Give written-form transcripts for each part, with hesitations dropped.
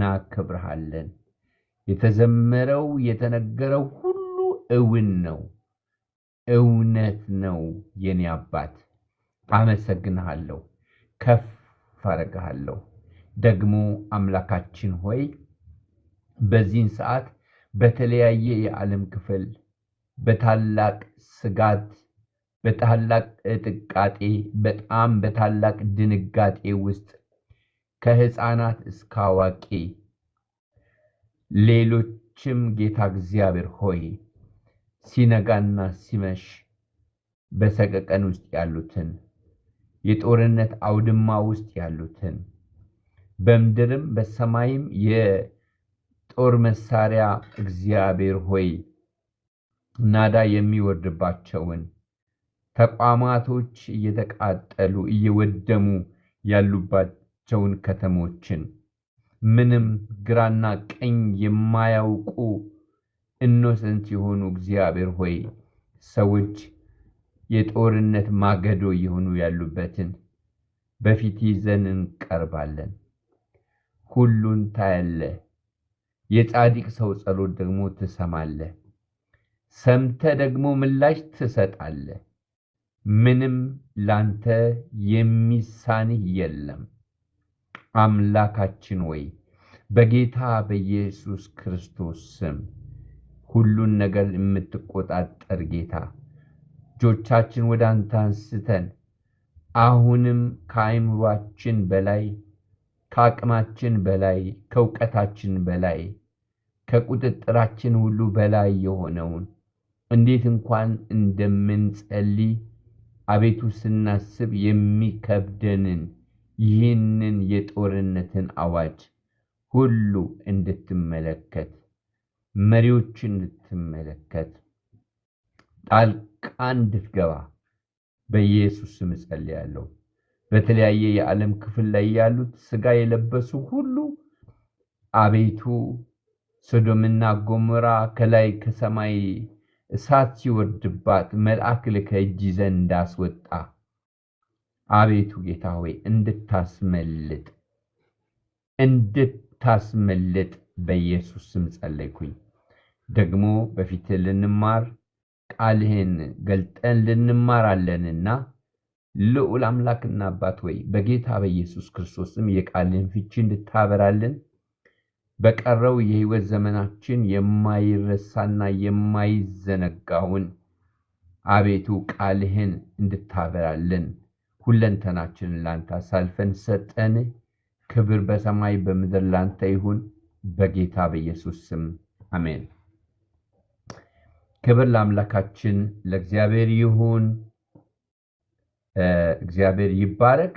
እናከብርሃለን። የተዘመረው የተነገረው ሁሉ እውን ነው፣ እውነት ነው። የኔ አባት አመሰግንሃለሁ፣ ከፍ አደርግሃለሁ። ደግሞ አምላካችን ሆይ በዚህን ሰዓት በተለያየ የዓለም ክፍል በታላቅ ስጋት፣ በታላቅ ጥቃጤ፣ በጣም በታላቅ ድንጋጤ ውስጥ ከሕፃናት እስከ አዋቂ ሌሎችም ጌታ እግዚአብሔር ሆይ ሲነጋና ሲመሽ በሰቀቀን ውስጥ ያሉትን የጦርነት አውድማ ውስጥ ያሉትን በምድርም በሰማይም የጦር መሳሪያ እግዚአብሔር ሆይ ናዳ የሚወርድባቸውን ተቋማቶች እየተቃጠሉ እየወደሙ ያሉባቸውን ከተሞችን ምንም ግራና ቀኝ የማያውቁ ኢኖሰንት የሆኑ እግዚአብሔር ሆይ ሰዎች የጦርነት ማገዶ የሆኑ ያሉበትን በፊት ይዘን እንቀርባለን። ሁሉን ታያለህ። የጻድቅ ሰው ጸሎት ደግሞ ትሰማለህ። ሰምተ ደግሞ ምላሽ ትሰጣለህ። ምንም ላንተ የሚሳንህ የለም። አምላካችን ወይ በጌታ በኢየሱስ ክርስቶስ ስም ሁሉን ነገር የምትቆጣጠር ጌታ እጆቻችን ወደ አንተ አንስተን አሁንም ከአይምሯችን በላይ ከአቅማችን በላይ ከእውቀታችን በላይ ከቁጥጥራችን ሁሉ በላይ የሆነውን እንዴት እንኳን እንደምንጸልይ አቤቱ ስናስብ የሚከብደንን ይህንን የጦርነትን አዋጅ ሁሉ እንድትመለከት መሪዎችን እንድትመለከት ጣልቃ እንድትገባ በኢየሱስ ስም ጸልያለሁ። በተለያየ የዓለም ክፍል ላይ ያሉት ሥጋ የለበሱ ሁሉ አቤቱ ሶዶምና ጎሞራ ከላይ ከሰማይ እሳት ሲወርድባት መልአክ ልከህ እጅ ይዘህ እንዳስወጣ አቤቱ ጌታ ሆይ እንድታስመልጥ በኢየሱስ ስም ጸለይኩኝ። ደግሞ በፊት ልንማር ቃልህን ገልጠን ልንማራለንና ልዑል አምላክና አባት ሆይ በጌታ በኢየሱስ ክርስቶስም የቃልህን ፍቺ እንድታበራልን በቀረው የሕይወት ዘመናችን የማይረሳና የማይዘነጋውን አቤቱ ቃልህን እንድታበራልን ሁለንተናችንን ላንተ አሳልፈን ሰጠን። ክብር በሰማይ በምድር ላንተ ይሁን በጌታ በኢየሱስ ስም አሜን። ክብር ለአምላካችን ለእግዚአብሔር ይሁን። እግዚአብሔር ይባረክ።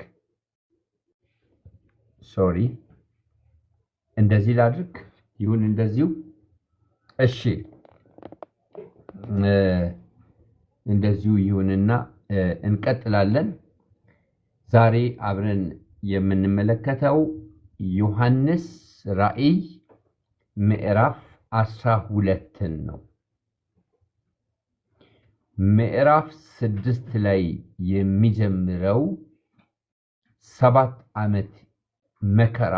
ሶሪ እንደዚህ ላድርግ ይሁን እንደዚሁ። እሺ እንደዚሁ ይሁንና እንቀጥላለን። ዛሬ አብረን የምንመለከተው ዮሐንስ ራእይ ምዕራፍ 12 ነው። ምዕራፍ 6 ላይ የሚጀምረው 7 ዓመት መከራ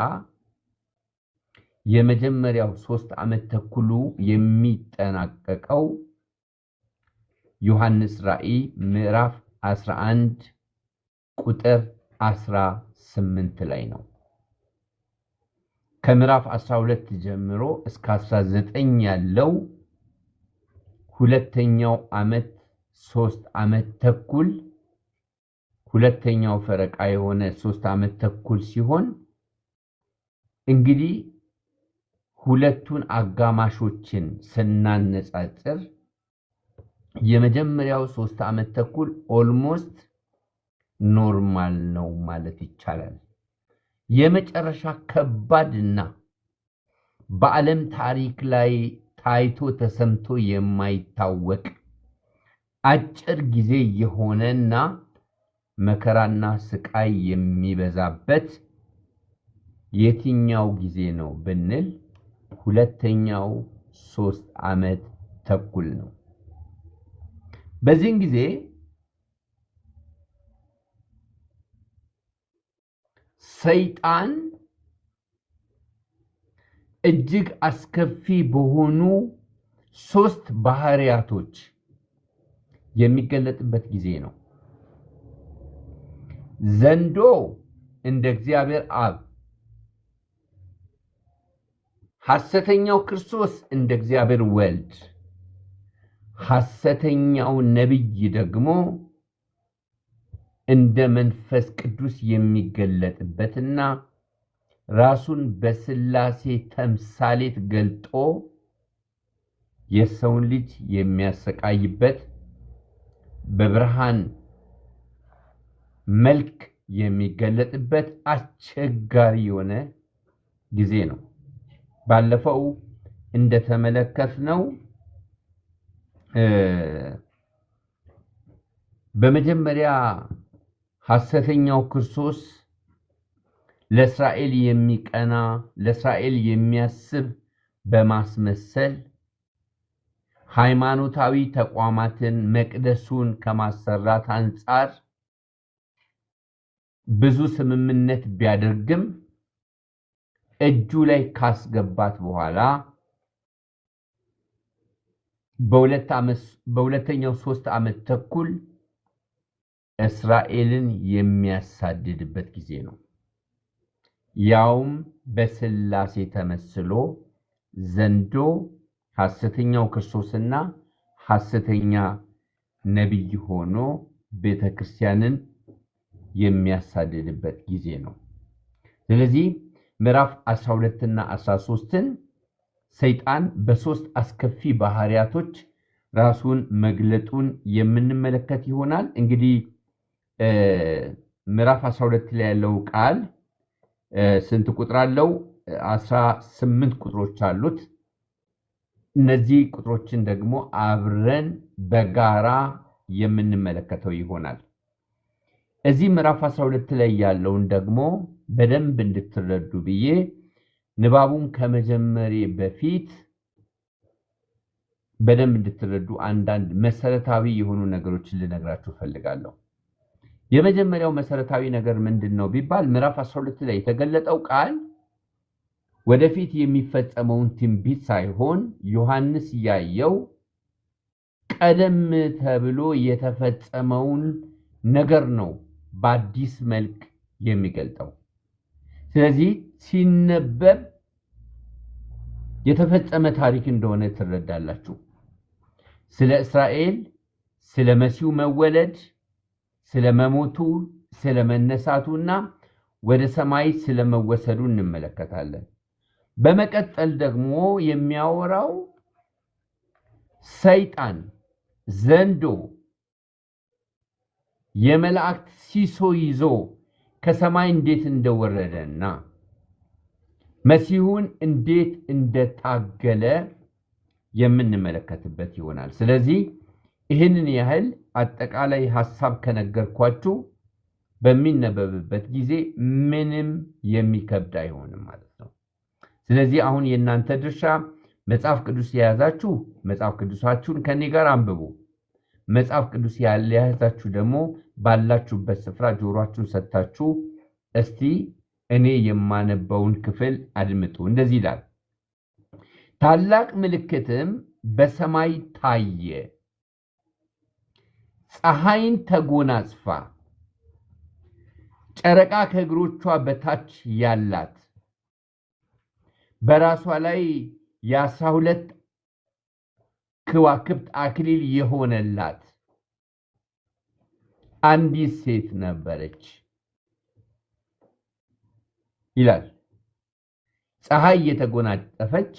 የመጀመሪያው 3 ዓመት ተኩሉ የሚጠናቀቀው ዮሐንስ ራእይ ምዕራፍ 11 ቁጥር 18 ላይ ነው። ከምዕራፍ 12 ጀምሮ እስከ 19 ያለው ሁለተኛው ዓመት 3 ዓመት ተኩል ሁለተኛው ፈረቃ የሆነ 3 ዓመት ተኩል ሲሆን እንግዲህ ሁለቱን አጋማሾችን ስናነጻጽር የመጀመሪያው 3 ዓመት ተኩል ኦልሞስት ኖርማል ነው ማለት ይቻላል። የመጨረሻ ከባድና በዓለም ታሪክ ላይ ታይቶ ተሰምቶ የማይታወቅ አጭር ጊዜ የሆነና መከራና ስቃይ የሚበዛበት የትኛው ጊዜ ነው ብንል ሁለተኛው 3 ዓመት ተኩል ነው። በዚህን ጊዜ ሰይጣን እጅግ አስከፊ በሆኑ 3 ባህሪያቶች የሚገለጥበት ጊዜ ነው። ዘንዶ እንደ እግዚአብሔር አብ፣ ሐሰተኛው ክርስቶስ እንደ እግዚአብሔር ወልድ፣ ሐሰተኛው ነቢይ ደግሞ እንደ መንፈስ ቅዱስ የሚገለጥበትና ራሱን በሥላሴ ተምሳሌት ገልጦ የሰውን ልጅ የሚያሰቃይበት በብርሃን መልክ የሚገለጥበት አስቸጋሪ የሆነ ጊዜ ነው። ባለፈው እንደተመለከትነው በመጀመሪያ ሐሰተኛው ክርስቶስ ለእስራኤል የሚቀና ለእስራኤል የሚያስብ በማስመሰል ሃይማኖታዊ ተቋማትን መቅደሱን ከማሰራት አንጻር ብዙ ስምምነት ቢያደርግም እጁ ላይ ካስገባት በኋላ በሁለተኛው 3 ዓመት ተኩል እስራኤልን የሚያሳድድበት ጊዜ ነው። ያውም በሥላሴ ተመስሎ ዘንዶ ሐሰተኛው ክርስቶስና ሐሰተኛ ነቢይ ሆኖ ቤተክርስቲያንን የሚያሳድድበት ጊዜ ነው። ስለዚህ ምዕራፍ 12 እና 13ን ሰይጣን በ3 አስከፊ ባህሪያቶች ራሱን መግለጡን የምንመለከት ይሆናል። እንግዲህ ምዕራፍ 12 ላይ ያለው ቃል ስንት ቁጥር አለው? 18 ቁጥሮች አሉት። እነዚህ ቁጥሮችን ደግሞ አብረን በጋራ የምንመለከተው ይሆናል። እዚህ ምዕራፍ 12 ላይ ያለውን ደግሞ በደንብ እንድትረዱ ብዬ ንባቡን ከመጀመሬ በፊት በደንብ እንድትረዱ አንዳንድ መሰረታዊ የሆኑ ነገሮችን ልነግራችሁ ፈልጋለሁ። የመጀመሪያው መሰረታዊ ነገር ምንድነው ቢባል ምዕራፍ 12 ላይ የተገለጠው ቃል ወደፊት የሚፈጸመውን ትንቢት ሳይሆን ዮሐንስ ያየው ቀደም ተብሎ የተፈጸመውን ነገር ነው በአዲስ መልክ የሚገልጠው። ስለዚህ ሲነበብ የተፈጸመ ታሪክ እንደሆነ ትረዳላችሁ። ስለ እስራኤል፣ ስለ መሲሁ መወለድ፣ ስለ መሞቱ፣ ስለ መነሳቱና ወደ ሰማይ ስለ መወሰዱ እንመለከታለን። በመቀጠል ደግሞ የሚያወራው ሰይጣን ዘንዶ የመላእክት ሲሶ ይዞ ከሰማይ እንዴት እንደወረደና መሲሁን እንዴት እንደታገለ የምንመለከትበት ይሆናል። ስለዚህ ይህንን ያህል አጠቃላይ ሐሳብ ከነገርኳችሁ በሚነበብበት ጊዜ ምንም የሚከብድ አይሆንም ማለት ነው። ስለዚህ አሁን የእናንተ ድርሻ መጽሐፍ ቅዱስ የያዛችሁ መጽሐፍ ቅዱሳችሁን ከኔ ጋር አንብቡ። መጽሐፍ ቅዱስ ያልያዛችሁ ደግሞ ባላችሁበት ስፍራ ጆሮአችሁን ሰጥታችሁ እስቲ እኔ የማነበውን ክፍል አድምጡ። እንደዚህ ይላል። ታላቅ ምልክትም በሰማይ ታየ፣ ፀሐይን ተጎናጽፋ ጨረቃ ከእግሮቿ በታች ያላት በራሷ ላይ የ12 ከዋክብት አክሊል የሆነላት አንዲት ሴት ነበረች ይላል። ፀሐይ የተጎናጸፈች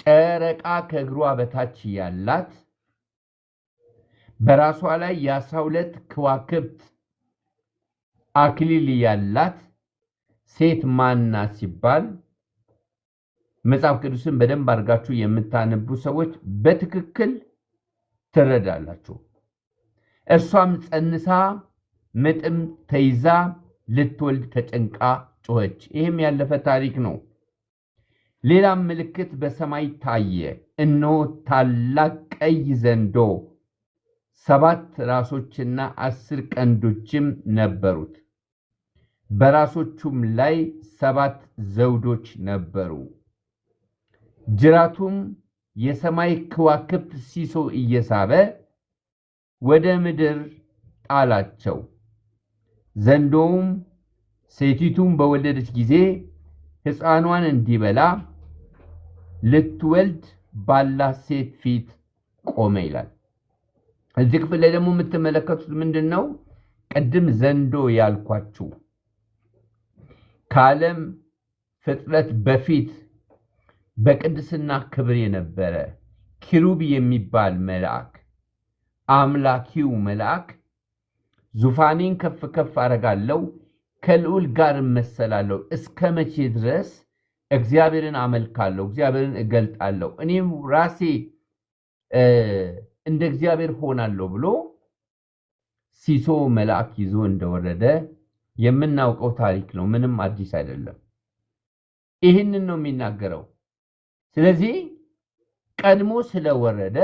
ጨረቃ ከእግሯ በታች ያላት በራሷ ላይ የ12 ከዋክብት አክሊል ያላት ሴት ማናት ሲባል መጽሐፍ ቅዱስን በደንብ አድርጋችሁ የምታነቡ ሰዎች በትክክል ትረዳላችሁ። እርሷም ጸንሳ ምጥም ተይዛ ልትወልድ ተጨንቃ ጮኸች። ይህም ያለፈ ታሪክ ነው። ሌላም ምልክት በሰማይ ታየ። እነሆ ታላቅ ቀይ ዘንዶ 7 ራሶችና 10 ቀንዶችም ነበሩት፣ በራሶቹም ላይ 7 ዘውዶች ነበሩ። ጅራቱም የሰማይ ከዋክብት ሲሶ እየሳበ ወደ ምድር ጣላቸው። ዘንዶውም ሴቲቱን በወለደች ጊዜ ሕፃኗን እንዲበላ ልትወልድ ባላት ሴት ፊት ቆመ ይላል። እዚህ ክፍል ላይ ደግሞ የምትመለከቱት ምንድነው? ቅድም ዘንዶ ያልኳችሁ ከዓለም ፍጥረት በፊት በቅድስና ክብር የነበረ ኪሩብ የሚባል መልአክ፣ አምላኪው መልአክ ዙፋኔን ከፍ ከፍ አረጋለሁ፣ ከልዑል ጋር እመሰላለሁ፣ እስከ መቼ ድረስ እግዚአብሔርን አመልካለሁ፣ እግዚአብሔርን እገልጣለሁ፣ እኔም ራሴ እንደ እግዚአብሔር ሆናለሁ ብሎ ሲሶ መልአክ ይዞ እንደወረደ የምናውቀው ታሪክ ነው። ምንም አዲስ አይደለም። ይህንን ነው የሚናገረው። ስለዚህ ቀድሞ ስለወረደ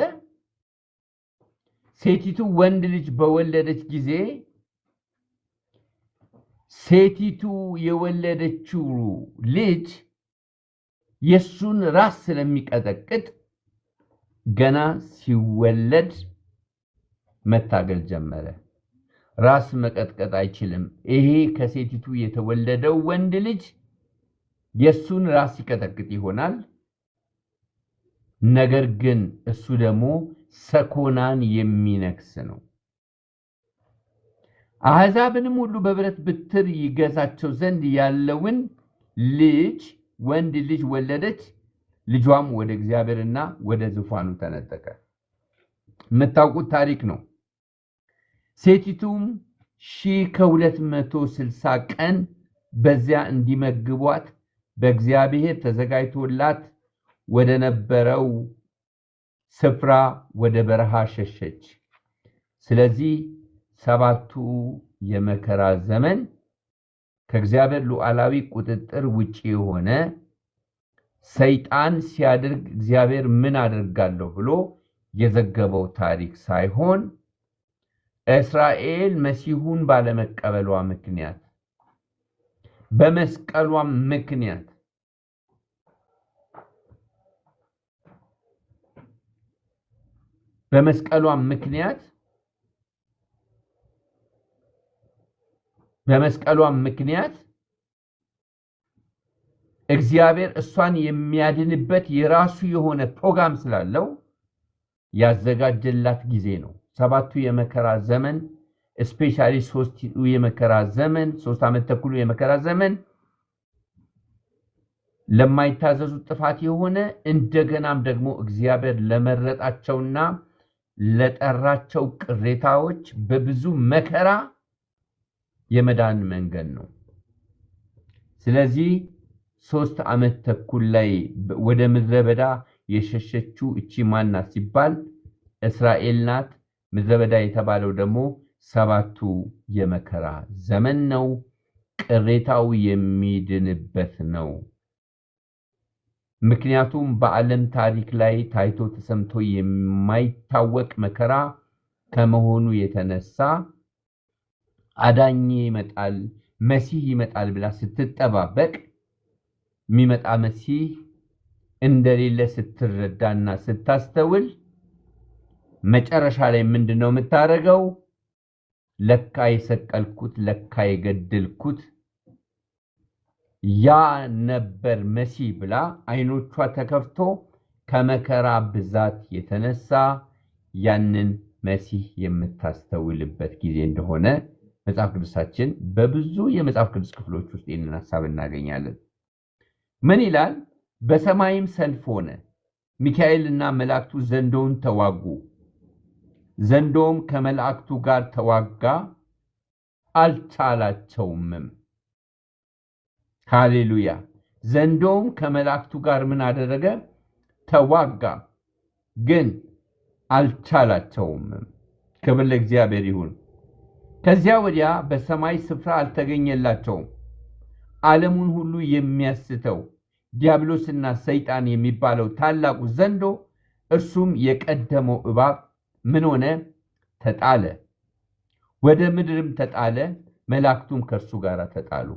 ሴቲቱ ወንድ ልጅ በወለደች ጊዜ ሴቲቱ የወለደችው ልጅ የሱን ራስ ስለሚቀጠቅጥ ገና ሲወለድ መታገል ጀመረ። ራስ መቀጥቀጥ አይችልም። ይሄ ከሴቲቱ የተወለደው ወንድ ልጅ የሱን ራስ ይቀጠቅጥ ይሆናል። ነገር ግን እሱ ደግሞ ሰኮናን የሚነክስ ነው። አሕዛብንም ሁሉ በብረት በትር ይገዛቸው ዘንድ ያለውን ልጅ ወንድ ልጅ ወለደች። ልጇም ወደ እግዚአብሔርና ወደ ዙፋኑ ተነጠቀ። የምታውቁት ታሪክ ነው። ሴቲቱም 1260 ቀን በዚያ እንዲመግቧት በእግዚአብሔር ተዘጋጅቶላት ወደ ነበረው ስፍራ ወደ በረሃ ሸሸች። ስለዚህ 7ቱ የመከራ ዘመን ከእግዚአብሔር ሉዓላዊ ቁጥጥር ውጪ የሆነ ሰይጣን ሲያደርግ እግዚአብሔር ምን አደርጋለሁ ብሎ የዘገበው ታሪክ ሳይሆን እስራኤል መሲሁን ባለመቀበሏ ምክንያት በመስቀሏ ምክንያት እግዚአብሔር እሷን የሚያድንበት የራሱ የሆነ ፕሮግራም ስላለው ያዘጋጀላት ጊዜ ነው። 7ቱ የመከራ ዘመን ስፔሻሊ 3 የመከራ ዘመን 3 ዓመት ተኩል የመከራ ዘመን ለማይታዘዙ ጥፋት የሆነ እንደገናም ደግሞ እግዚአብሔር ለመረጣቸውና ለጠራቸው ቅሬታዎች በብዙ መከራ የመዳን መንገድ ነው። ስለዚህ 3 ዓመት ተኩል ላይ ወደ ምድረ በዳ የሸሸችው እቺ ማናት ሲባል እስራኤል ናት። ምድረ በዳ የተባለው ደግሞ 7ቱ የመከራ ዘመን ነው። ቅሬታው የሚድንበት ነው። ምክንያቱም በዓለም ታሪክ ላይ ታይቶ ተሰምቶ የማይታወቅ መከራ ከመሆኑ የተነሳ አዳኝ ይመጣል፣ መሲህ ይመጣል ብላ ስትጠባበቅ የሚመጣ መሲህ እንደሌለ ስትረዳና ስታስተውል መጨረሻ ላይ ምንድነው የምታረገው? ለካ የሰቀልኩት ለካ የገደልኩት ያ ነበር መሲህ ብላ አይኖቿ ተከፍቶ ከመከራ ብዛት የተነሳ ያንን መሲህ የምታስተውልበት ጊዜ እንደሆነ መጽሐፍ ቅዱሳችን በብዙ የመጽሐፍ ቅዱስ ክፍሎች ውስጥ ይህንን ሐሳብ እናገኛለን። ምን ይላል? በሰማይም ሰልፍ ሆነ፣ ሚካኤልና መላእክቱ ዘንዶውን ተዋጉ። ዘንዶውም ከመላእክቱ ጋር ተዋጋ፣ አልቻላቸውምም። ሃሌሉያ! ዘንዶውም ከመላእክቱ ጋር ምን አደረገ? ተዋጋ፣ ግን አልቻላቸውምም። ክብር ለእግዚአብሔር ይሁን። ከዚያ ወዲያ በሰማይ ስፍራ አልተገኘላቸውም። ዓለሙን ሁሉ የሚያስተው ዲያብሎስና ሰይጣን የሚባለው ታላቁ ዘንዶ እርሱም የቀደመው እባብ ምን ሆነ? ተጣለ፣ ወደ ምድርም ተጣለ። መላእክቱም ከእርሱ ጋር ተጣሉ።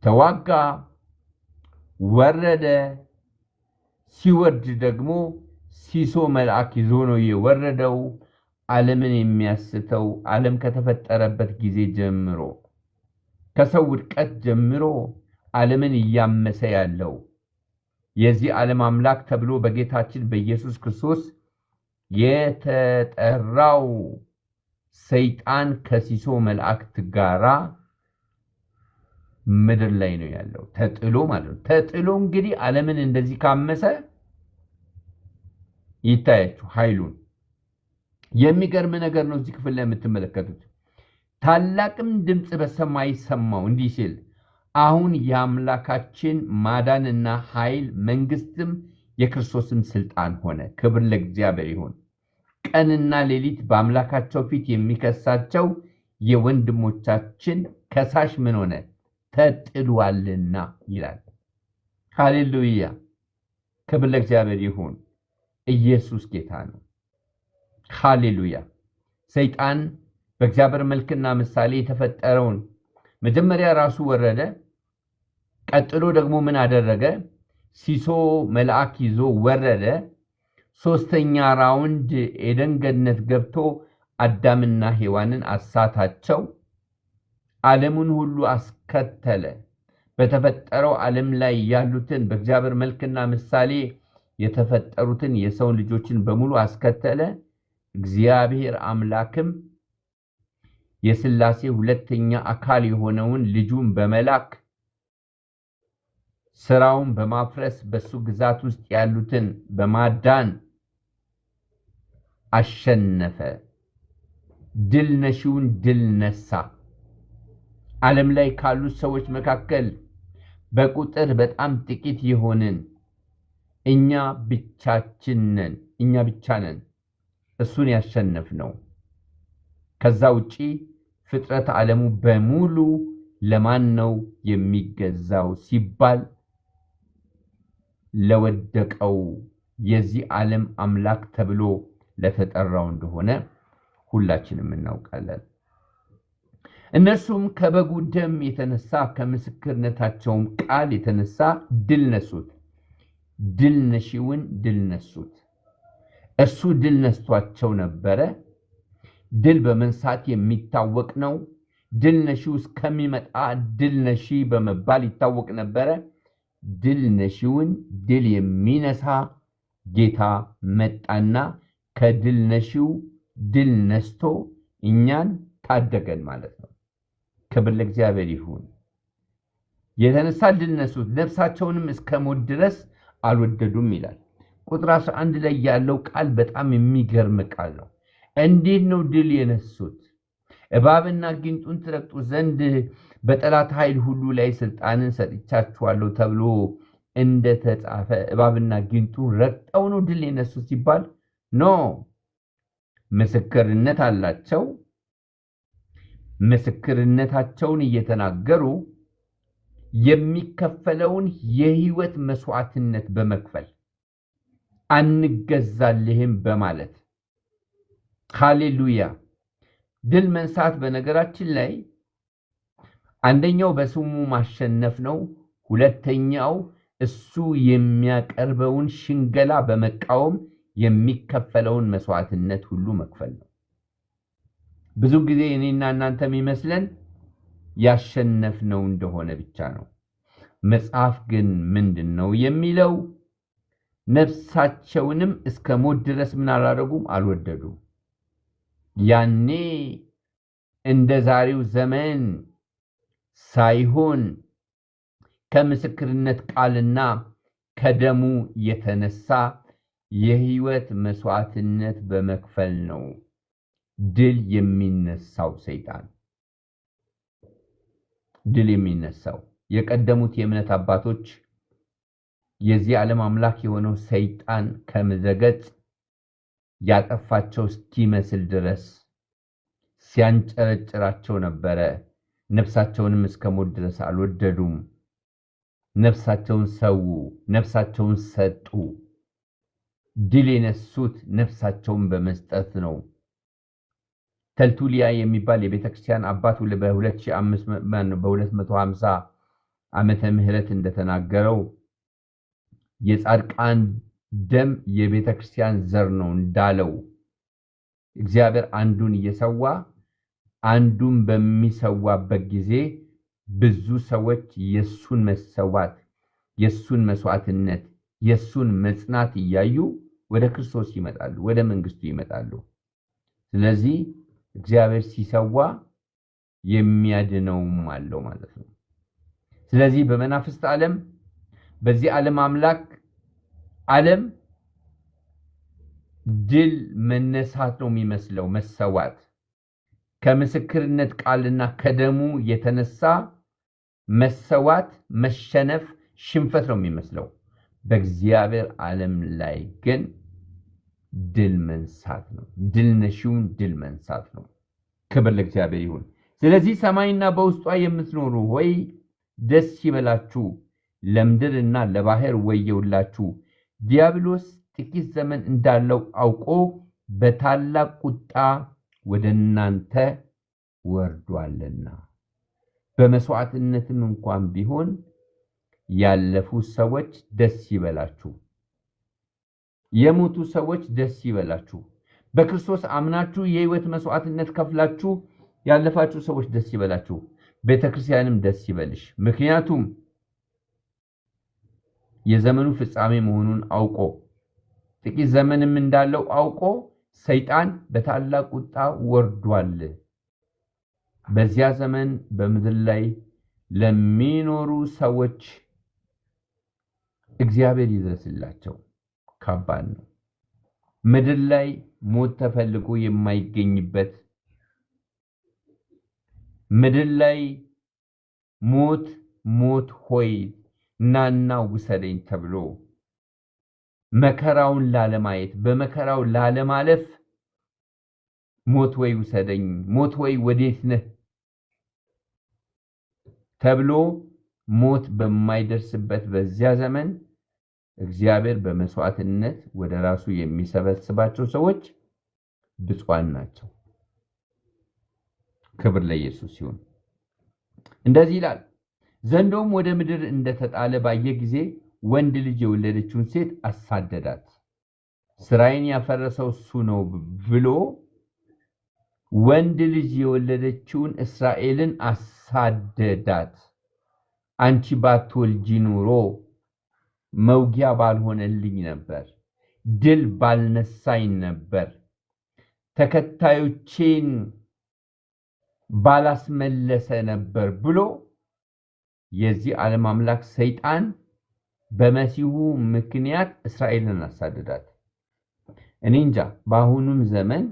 ተዋጋ፣ ወረደ፣ ሲወርድ ደግሞ ሲሶ መልአክ ይዞ ነው የወረደው። ዓለምን የሚያስተው ዓለም ከተፈጠረበት ጊዜ ጀምሮ ከሰው ውድቀት ጀምሮ ዓለምን እያመሰ ያለው የዚህ ዓለም አምላክ ተብሎ በጌታችን በኢየሱስ ክርስቶስ የተጠራው ሰይጣን ከሲሶ መላእክት ጋራ ምድር ላይ ነው ያለው ተጥሎ ማለት ነው። ተጥሎ እንግዲህ ዓለምን እንደዚህ ካመሰ ይታያችሁ ኃይሉን። የሚገርም ነገር ነው እዚህ ክፍል ላይ የምትመለከቱት። ታላቅም ድምጽ በሰማይ ሰማው እንዲህ ሲል አሁን የአምላካችን ማዳንና ኃይል መንግስትም የክርስቶስም ስልጣን ሆነ። ክብር ለእግዚአብሔር ይሁን። ቀንና ሌሊት በአምላካቸው ፊት የሚከሳቸው የወንድሞቻችን ከሳሽ ምን ሆነ? ተጥሏልና ይላል። ሃሌሉያ! ክብር ለእግዚአብሔር ይሁን። ኢየሱስ ጌታ ነው። ሃሌሉያ! ሰይጣን በእግዚአብሔር መልክና ምሳሌ የተፈጠረውን መጀመሪያ ራሱ ወረደ። ቀጥሎ ደግሞ ምን አደረገ? ሲሶ መልአክ ይዞ ወረደ። ሶስተኛ ራውንድ ኤደን ገነት ገብቶ አዳምና ሔዋንን አሳታቸው። ዓለሙን ሁሉ አስከተለ። በተፈጠረው ዓለም ላይ ያሉትን በእግዚአብሔር መልክና ምሳሌ የተፈጠሩትን የሰው ልጆችን በሙሉ አስከተለ። እግዚአብሔር አምላክም የሥላሴ ሁለተኛ አካል የሆነውን ልጁን በመላክ ስራውን በማፍረስ በሱ ግዛት ውስጥ ያሉትን በማዳን አሸነፈ። ድል ነሺውን ድል ነሳ። ዓለም ላይ ካሉት ሰዎች መካከል በቁጥር በጣም ጥቂት የሆንን እኛ ብቻ ነን እሱን ያሸነፍነው። ከዛ ውጪ ፍጥረት ዓለሙ በሙሉ ለማን ነው የሚገዛው ሲባል ለወደቀው የዚህ ዓለም አምላክ ተብሎ ለተጠራው እንደሆነ ሁላችንም እናውቃለን። እነሱም ከበጉ ደም የተነሳ ከምስክርነታቸውም ቃል የተነሳ ድል ነሱት። ድል ነሺውን ድል ነሱት። እሱ ድል ነስቷቸው ነበረ። ድል በመንሳት የሚታወቅ ነው። ድል ነሺው እስከሚመጣ ድል ነሺ በመባል ይታወቅ ነበረ። ድል ነሺውን ድል የሚነሳ ጌታ መጣና ከድል ነሺው ድል ነስቶ እኛን ታደገን ማለት ነው። ክብር ለእግዚአብሔር ይሁን። የተነሳ ድል ነሱት፣ ነፍሳቸውንም እስከ ሞት ድረስ አልወደዱም ይላል። ቁጥር 11 ላይ ያለው ቃል በጣም የሚገርም ቃል ነው። እንዴት ነው ድል የነሱት? እባብና ጊንጡን ትረግጡ ዘንድ በጠላት ኃይል ሁሉ ላይ ስልጣንን ሰጥቻችኋለሁ ተብሎ እንደተጻፈ እባብና ጊንጡን ረግጠው ነው ድል የነሱት ሲባል ኖ፣ ምስክርነት አላቸው። ምስክርነታቸውን እየተናገሩ የሚከፈለውን የህይወት መስዋዕትነት በመክፈል አንገዛልህም በማለት ሃሌሉያ። ድል መንሳት በነገራችን ላይ አንደኛው በስሙ ማሸነፍ ነው። ሁለተኛው እሱ የሚያቀርበውን ሽንገላ በመቃወም የሚከፈለውን መስዋዕትነት ሁሉ መክፈል ነው። ብዙ ጊዜ እኔና እናንተ የሚመስለን ያሸነፍነው እንደሆነ ብቻ ነው። መጽሐፍ ግን ምንድነው የሚለው? ነፍሳቸውንም እስከ ሞት ድረስ ምን አላደረጉም? አልወደዱም። ያኔ እንደ ዛሬው ዘመን ሳይሆን ከምስክርነት ቃልና ከደሙ የተነሳ የህይወት መስዋዕትነት በመክፈል ነው ድል የሚነሳው። ሰይጣን ድል የሚነሳው የቀደሙት የእምነት አባቶች የዚህ ዓለም አምላክ የሆነው ሰይጣን ከምድረ ገጽ ያጠፋቸው እስኪመስል ድረስ ሲያንጨረጭራቸው ነበረ። ነፍሳቸውንም እስከ ሞት ድረስ አልወደዱም። ነፍሳቸውን ሰው፣ ነፍሳቸውን ሰጡ። ድል የነሱት ነፍሳቸውን በመስጠት ነው። ተልቱሊያ የሚባል የቤተክርስቲያን አባት በ250 ዓመተ ምህረት እንደተናገረው የጻድቃን ደም የቤተ ክርስቲያን ዘር ነው እንዳለው እግዚአብሔር አንዱን እየሰዋ አንዱን በሚሰዋበት ጊዜ ብዙ ሰዎች የሱን መሰዋት የሱን መስዋዕትነት የሱን መጽናት እያዩ ወደ ክርስቶስ ይመጣሉ፣ ወደ መንግስቱ ይመጣሉ። ስለዚህ እግዚአብሔር ሲሰዋ የሚያድነውም አለው ማለት ነው። ስለዚህ በመናፍስት ዓለም በዚህ ዓለም አምላክ ዓለም ድል መነሳት ነው የሚመስለው መሰዋት ከምስክርነት ቃልና ከደሙ የተነሳ መሰዋት መሸነፍ ሽንፈት ነው የሚመስለው። በእግዚአብሔር ዓለም ላይ ግን ድል መንሳት ነው። ድል ነሺውን ድል መንሳት ነው። ክብር ለእግዚአብሔር ይሁን። ስለዚህ ሰማይና በውስጧ የምትኖሩ ሆይ ደስ ይበላችሁ፣ ለምድርና ለባህር ወየውላችሁ። ዲያብሎስ ጥቂት ዘመን እንዳለው አውቆ በታላቅ ቁጣ ወደ እናንተ ወርዷልና። በመስዋዕትነትም እንኳን ቢሆን ያለፉ ሰዎች ደስ ይበላችሁ፣ የሞቱ ሰዎች ደስ ይበላችሁ። በክርስቶስ አምናችሁ የሕይወት መስዋዕትነት ከፍላችሁ ያለፋችሁ ሰዎች ደስ ይበላችሁ። ቤተክርስቲያንም ደስ ይበልሽ። ምክንያቱም የዘመኑ ፍጻሜ መሆኑን አውቆ ጥቂት ዘመንም እንዳለው አውቆ ሰይጣን በታላቅ ቁጣ ወርዷል። በዚያ ዘመን በምድር ላይ ለሚኖሩ ሰዎች እግዚአብሔር ይድረስላቸው። ከባድ ነው። ምድር ላይ ሞት ተፈልጎ የማይገኝበት ምድር ላይ ሞት ሆይ ናና ውሰደኝ ተብሎ መከራውን ላለማየት በመከራው ላለማለፍ ሞት ወይ ውሰደኝ፣ ሞት ወይ ወዴት ነህ ተብሎ ሞት በማይደርስበት በዚያ ዘመን እግዚአብሔር በመስዋዕትነት ወደ ራሱ የሚሰበስባቸው ሰዎች ብፁዓን ናቸው። ክብር ለኢየሱስ ይሁን። እንደዚህ ይላል፣ ዘንዶም ወደ ምድር እንደተጣለ ባየ ጊዜ ወንድ ልጅ የወለደችውን ሴት አሳደዳት። ስራዬን ያፈረሰው እሱ ነው ብሎ ወንድ ልጅ የወለደችውን እስራኤልን አሳደዳት። አንቺ ባትወልጂ ኑሮ መውጊያ ባልሆነልኝ ነበር፣ ድል ባልነሳኝ ነበር፣ ተከታዮቼን ባላስመለሰ ነበር ብሎ የዚህ ዓለም አምላክ ሰይጣን በመሲሁ ምክንያት እስራኤልን አሳደዳት። እኔ እንጃ በአሁኑም ዘመን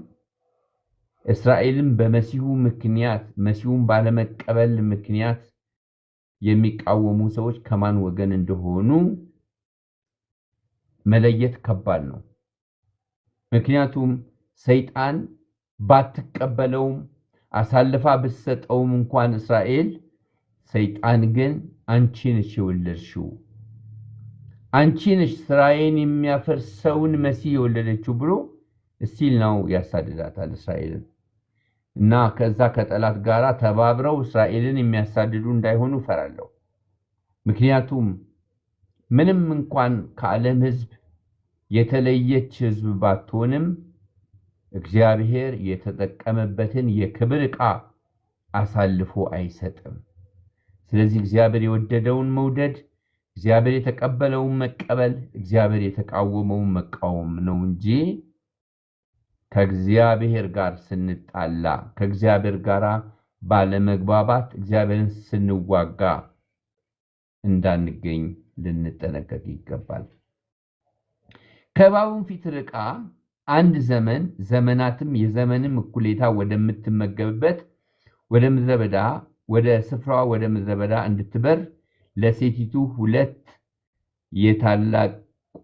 እስራኤልን በመሲሁ ምክንያት መሲሁን ባለመቀበል ምክንያት የሚቃወሙ ሰዎች ከማን ወገን እንደሆኑ መለየት ከባድ ነው። ምክንያቱም ሰይጣን ባትቀበለውም አሳልፋ ብትሰጠውም እንኳን እስራኤል ሰይጣን ግን አንቺ ነሽ የወለድሽው፣ አንቺ ነሽ ስራዬን የሚያፈርሰውን መሲህ የወለደችው ብሎ እስቲል ነው ያሳድዳታል እስራኤልን። እና ከዛ ከጠላት ጋር ተባብረው እስራኤልን የሚያሳድዱ እንዳይሆኑ ፈራለሁ። ምክንያቱም ምንም እንኳን ከዓለም ሕዝብ የተለየች ሕዝብ ባትሆንም እግዚአብሔር የተጠቀመበትን የክብር ዕቃ አሳልፎ አይሰጥም። ስለዚህ እግዚአብሔር የወደደውን መውደድ፣ እግዚአብሔር የተቀበለውን መቀበል፣ እግዚአብሔር የተቃወመውን መቃወም ነው እንጂ ከእግዚአብሔር ጋር ስንጣላ ከእግዚአብሔር ጋር ባለመግባባት እግዚአብሔርን ስንዋጋ እንዳንገኝ ልንጠነቀቅ ይገባል። ከእባቡም ፊት ርቃ አንድ ዘመን ዘመናትም የዘመንም እኩሌታ ወደምትመገብበት ወደ ምድረ በዳ ወደ ስፍራዋ ወደ ምድረ በዳ እንድትበር ለሴቲቱ 2 የታላቁ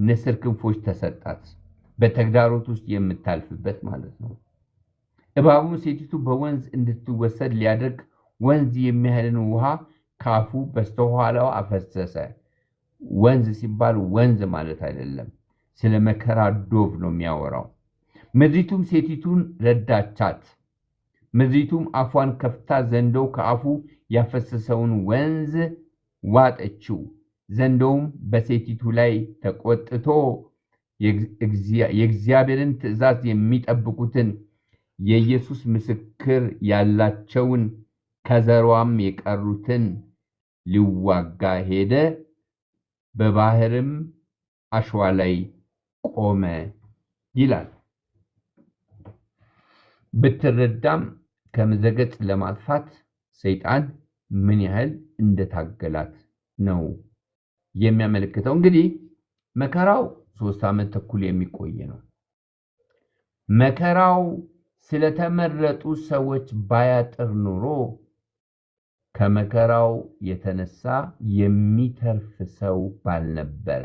ንስር ክንፎች ተሰጣት። በተግዳሮት ውስጥ የምታልፍበት ማለት ነው። እባቡም ሴቲቱ በወንዝ እንድትወሰድ ሊያደርግ ወንዝ የሚያህልን ውሃ ካፉ በስተኋላው አፈሰሰ። ወንዝ ሲባል ወንዝ ማለት አይደለም፣ ስለ መከራ ዶቭ ነው የሚያወራው። ምድሪቱም ሴቲቱን ረዳቻት። ምድሪቱም አፏን ከፍታ ዘንዶው ከአፉ ያፈሰሰውን ወንዝ ዋጠችው። ዘንዶውም በሴቲቱ ላይ ተቆጥቶ የእግዚአብሔርን ትእዛዝ የሚጠብቁትን የኢየሱስ ምስክር ያላቸውን ከዘሯም የቀሩትን ሊዋጋ ሄደ። በባህርም አሸዋ ላይ ቆመ ይላል። ብትረዳም ከምድረ ገጽ ለማጥፋት ሰይጣን ምን ያህል እንደታገላት ነው የሚያመለክተው። እንግዲህ መከራው 3 ዓመት ተኩል የሚቆይ ነው። መከራው ስለተመረጡ ሰዎች ባያጥር ኑሮ ከመከራው የተነሳ የሚተርፍ ሰው ባልነበረ።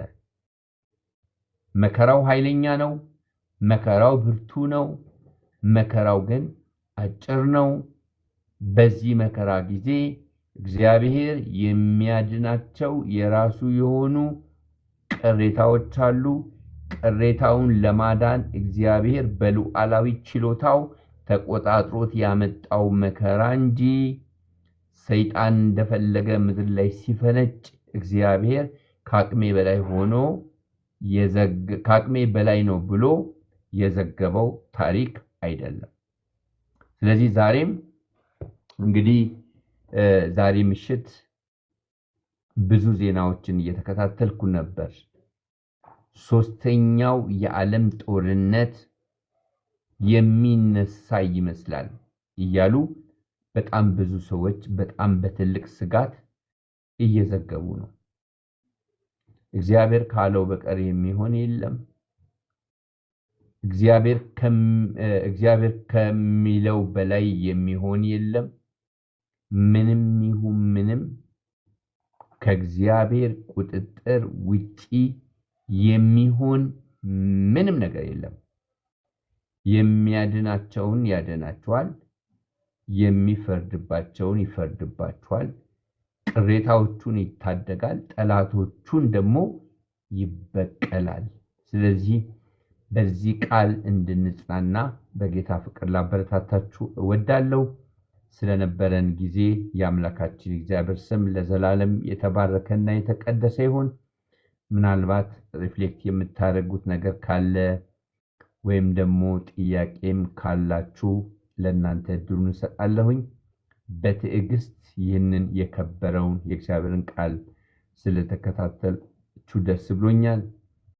መከራው ኃይለኛ ነው። መከራው ብርቱ ነው። መከራው ግን አጭር ነው። በዚህ መከራ ጊዜ እግዚአብሔር የሚያድናቸው የራሱ የሆኑ ቅሬታዎች አሉ። ቅሬታውን ለማዳን እግዚአብሔር በሉዓላዊ ችሎታው ተቆጣጥሮት ያመጣው መከራ እንጂ ሰይጣን እንደፈለገ ምድር ላይ ሲፈነጭ እግዚአብሔር ከአቅሜ በላይ ነው ብሎ የዘገበው ታሪክ አይደለም። ስለዚህ ዛሬም እንግዲህ ዛሬ ምሽት ብዙ ዜናዎችን እየተከታተልኩ ነበር። 3ኛው የዓለም ጦርነት የሚነሳ ይመስላል እያሉ በጣም ብዙ ሰዎች በጣም በትልቅ ስጋት እየዘገቡ ነው። እግዚአብሔር ካለው በቀር የሚሆን የለም። እግዚአብሔር ከሚለው በላይ የሚሆን የለም። ምንም ይሁን ምንም ከእግዚአብሔር ቁጥጥር ውጪ የሚሆን ምንም ነገር የለም። የሚያድናቸውን ያድናቸዋል፣ የሚፈርድባቸውን ይፈርድባቸዋል፣ ቅሬታዎቹን ይታደጋል፣ ጠላቶቹን ደግሞ ይበቀላል። ስለዚህ በዚህ ቃል እንድንጽናና በጌታ ፍቅር ላበረታታችሁ እወዳለሁ። ስለነበረን ጊዜ የአምላካችን እግዚአብሔር ስም ለዘላለም የተባረከና የተቀደሰ ይሁን። ምናልባት ሪፍሌክት የምታደርጉት ነገር ካለ ወይም ደግሞ ጥያቄም ካላችሁ ለእናንተ እድሉን እሰጣለሁኝ። በትዕግስት ይህንን የከበረውን የእግዚአብሔርን ቃል ስለተከታተላችሁ ደስ ብሎኛል።